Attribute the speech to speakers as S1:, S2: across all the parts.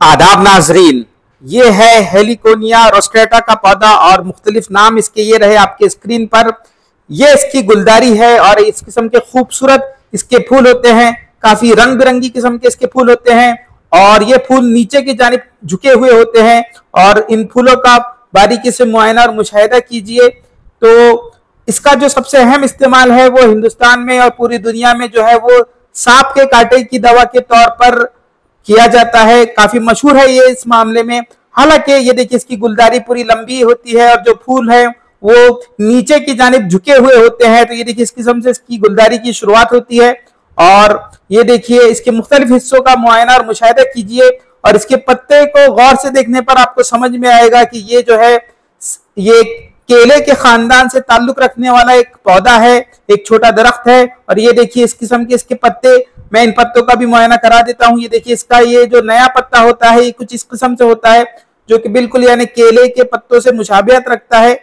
S1: आदाब नाजरीन, ये है हेलिकोनिया रोस्ट्रेटा का पौधा और मुख्तलिफ नाम इसके ये रहे आपके स्क्रीन पर। ये इसकी गुलदारी है और इस किस्म के खूबसूरत इसके फूल होते हैं। काफी रंग बिरंगी किस्म के इसके फूल होते हैं और ये फूल नीचे की जानिब झुके हुए होते हैं। और इन फूलों का बारीकी से मुआयना और मुशाहिदा कीजिए तो इसका जो सबसे अहम इस्तेमाल है वो हिंदुस्तान में और पूरी दुनिया में जो है वो सांप के कांटे की दवा के तौर पर किया जाता है। काफी मशहूर है ये इस मामले में। हालांकि ये देखिए इसकी गुलदारी पूरी लंबी होती है और जो फूल है वो नीचे की जानिब झुके हुए होते हैं। तो ये देखिए इस किस्म से इसकी गुलदारी की शुरुआत होती है और ये देखिए इसके मुख्तलिफ हिस्सों का मुआयना और मुशाहिदा कीजिए और इसके पत्ते को गौर से देखने पर आपको समझ में आएगा कि ये जो है ये केले के खानदान से ताल्लुक रखने वाला एक पौधा है, एक छोटा दरख्त है। और ये देखिए इस किस्म के इसके पत्ते, मैं इन पत्तों का भी मुआयना करा देता हूँ। ये देखिए इसका ये जो नया पत्ता होता है ये कुछ इस किस्म से होता है जो कि बिल्कुल यानी केले के पत्तों से मुशाबिहत रखता है।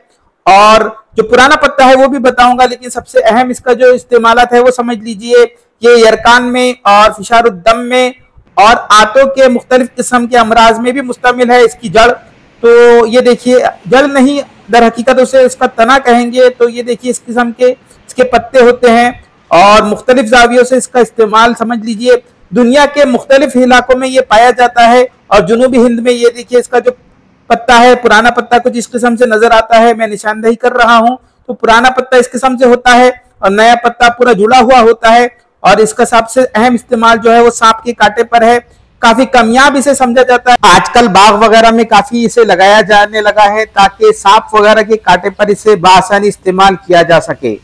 S1: और जो पुराना पत्ता है वो भी बताऊंगा, लेकिन सबसे अहम इसका जो इस्तेमालात है वो समझ लीजिए। ये यरकान में और फिशारुद्दम में और आंतों के मुख्तलिफ किस्म के अमराज में भी मुश्तमिल है इसकी जड़। तो ये देखिए जड़ नहीं, दर हकीकत उसे इसका तना कहेंगे। तो ये देखिए इस किस्म के इसके पत्ते होते हैं और मुख्तलिफ जावियों से इसका इस्तेमाल समझ लीजिए। दुनिया के मुख्तलिफ इलाकों में ये पाया जाता है और जुनूबी हिंद में ये देखिए इसका जो पत्ता है, पुराना पत्ता कुछ इस किस्म से नजर आता है। मैं निशानदेही कर रहा हूँ तो पुराना पत्ता इस किस्म से होता है और नया पत्ता पूरा जुड़ा हुआ होता है। और इसका सबसे अहम इस्तेमाल जो है वो सांप के कांटे पर है। काफी कामयाब इसे समझा जाता है। आजकल बाग वगैरह में काफी इसे लगाया जाने लगा है ताकि सांप वगैरह के कांटे पर इसे बआसानी इस्तेमाल किया जा सके।